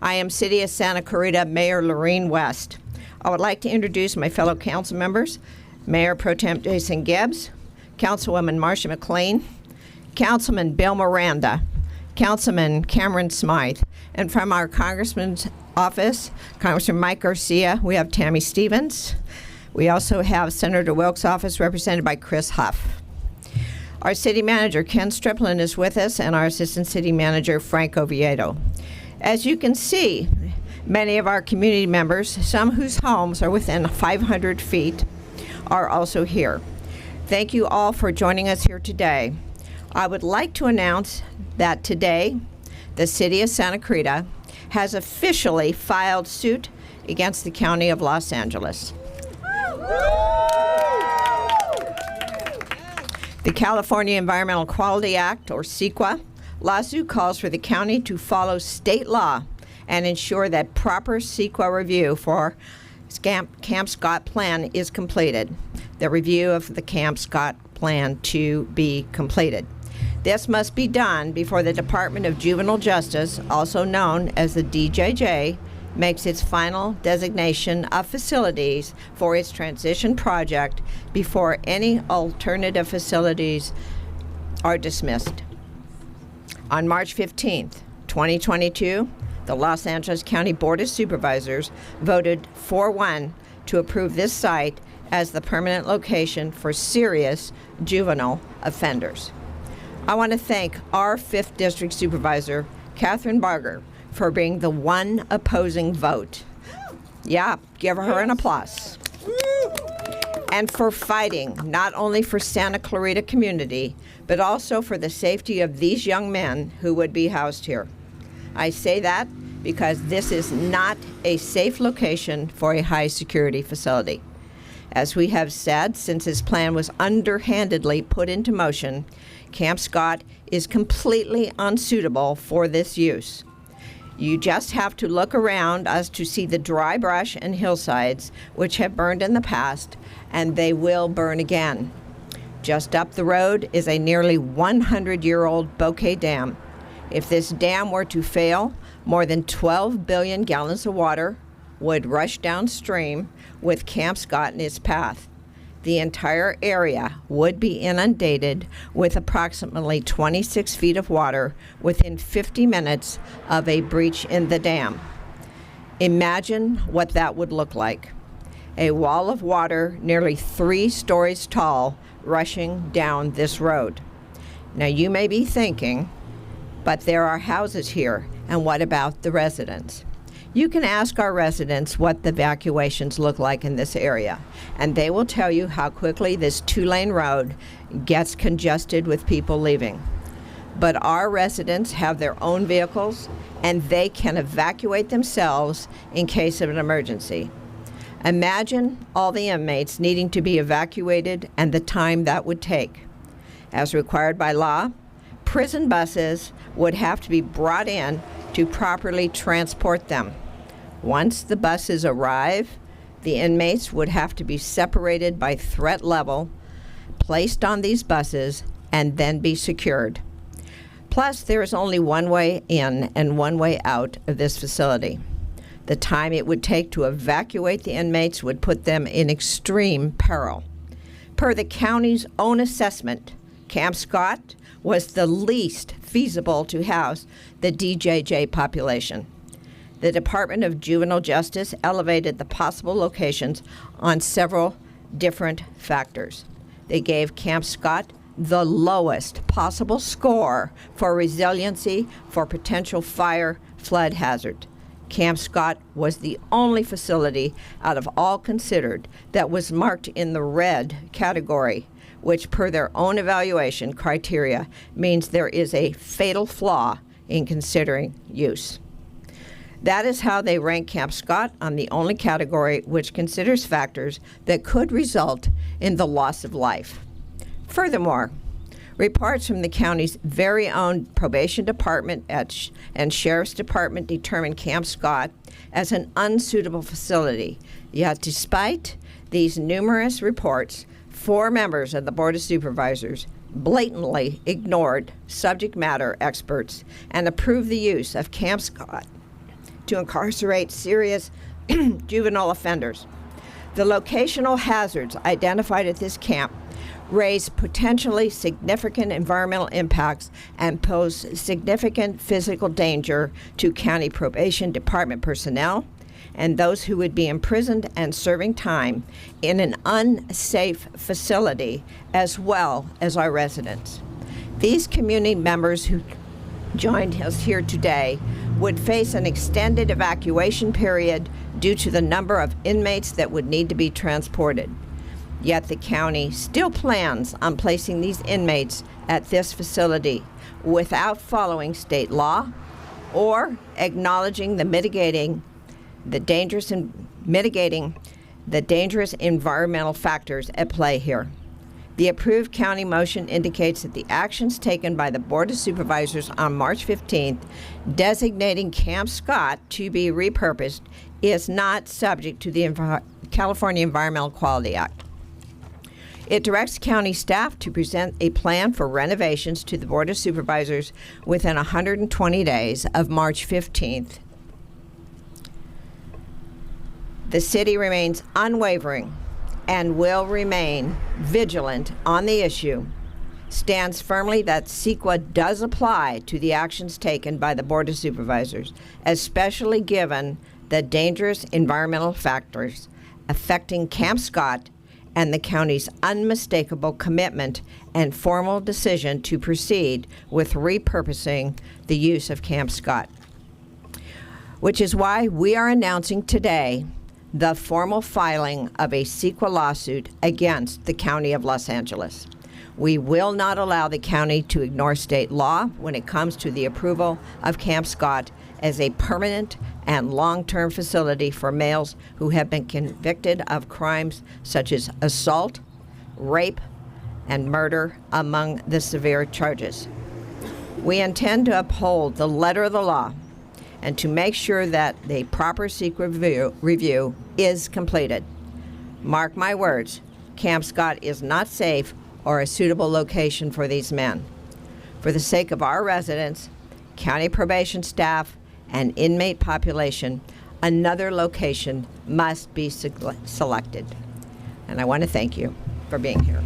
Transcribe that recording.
I am City of Santa Clarita Mayor Lorene West. I would like to introduce my fellow council members, Mayor Pro Tem Jason Gibbs, Councilwoman Marcia McLean, Councilman Bill Miranda, Councilman Cameron Smythe, and from our Congressman's office, Congressman Mike Garcia, we have Tammy Stevens. We also have Senator Wilkes' office represented by Chris Huff. Our city manager, Ken Striplin, is with us, and our assistant city manager, Frank Oviedo. As you can see, many of our community members, some whose homes are within 500 feet, are also here. Thank you all for joining us here today. I would like to announce that today, the City of Santa Clarita has officially filed suit against the County of Los Angeles. The California Environmental Quality Act, or CEQA, lawsuit calls for the county to follow state law and ensure that proper CEQA review for Camp Scott plan is completed. The review of the Camp Scott plan to be completed. This must be done before the Department of Juvenile Justice, also known as the DJJ, makes its final designation of facilities for its transition project before any alternative facilities are dismissed. On March 15th, 2022, the Los Angeles County Board of Supervisors voted 4-1 to approve this site as the permanent location for serious juvenile offenders. I want to thank our 5th District Supervisor, Catherine Barger, for being the one opposing vote. Yeah, give her an applause. And for fighting not only for Santa Clarita community, but also for the safety of these young men who would be housed here. I say that because this is not a safe location for a high security facility. As we have said, since this plan was underhandedly put into motion, Camp Scott is completely unsuitable for this use. You just have to look around us to see the dry brush and hillsides which have burned in the past, and they will burn again. Just up the road is a nearly 100-year-old Bouquet Dam. If this dam were to fail, more than 12 billion gallons of water would rush downstream with Camp Scott in its path. The entire area would be inundated with approximately 26 feet of water within 50 minutes of a breach in the dam. Imagine what that would look like. A wall of water nearly 3 stories tall rushing down this road. Now you may be thinking, but there are houses here, and what about the residents? You can ask our residents what the evacuations look like in this area, and they will tell you how quickly this 2-lane road gets congested with people leaving. But our residents have their own vehicles, and they can evacuate themselves in case of an emergency. Imagine all the inmates needing to be evacuated and the time that would take. As required by law, prison buses would have to be brought in to properly transport them. Once the buses arrive, the inmates would have to be separated by threat level, placed on these buses, and then be secured. Plus, there is only one way in and one way out of this facility. The time it would take to evacuate the inmates would put them in extreme peril. Per the county's own assessment, Camp Scott was the least feasible to house the DJJ population. The Department of Juvenile Justice elevated the possible locations on several different factors. They gave Camp Scott the lowest possible score for resiliency for potential fire flood hazard. Camp Scott was the only facility out of all considered that was marked in the red category, which per their own evaluation criteria means there is a fatal flaw in considering use. That is how they rank Camp Scott on the only category which considers factors that could result in the loss of life. Furthermore, reports from the county's very own probation department and sheriff's department determined Camp Scott as an unsuitable facility. Yet despite these numerous reports, 4 members of the Board of Supervisors blatantly ignored subject matter experts and approved the use of Camp Scott to incarcerate serious juvenile offenders. The locational hazards identified at this camp raise potentially significant environmental impacts and pose significant physical danger to county probation department personnel and those who would be imprisoned and serving time in an unsafe facility, as well as our residents. These community members who joined us here today would face an extended evacuation period due to the number of inmates that would need to be transported. Yet the county still plans on placing these inmates at this facility without following state law or acknowledging the dangerous environmental factors at play here. The approved county motion indicates that the actions taken by the Board of Supervisors on March 15th, designating Camp Scott to be repurposed, is not subject to the California Environmental Quality Act. It directs county staff to present a plan for renovations to the Board of Supervisors within 120 days of March 15th. The city remains unwavering and will remain vigilant on the issue, stands firmly that CEQA does apply to the actions taken by the Board of Supervisors, especially given the dangerous environmental factors affecting Camp Scott and the county's unmistakable commitment and formal decision to proceed with repurposing the use of Camp Scott. Which is why we are announcing today the formal filing of a CEQA lawsuit against the County of Los Angeles. We will not allow the county to ignore state law when it comes to the approval of Camp Scott as a permanent and long-term facility for males who have been convicted of crimes such as assault, rape, and murder, among the severe charges. We intend to uphold the letter of the law and to make sure that the proper CEQA review is completed. Mark my words, Camp Scott is not safe or a suitable location for these men. For the sake of our residents, county probation staff, and inmate population, another location must be selected. And I want to thank you for being here.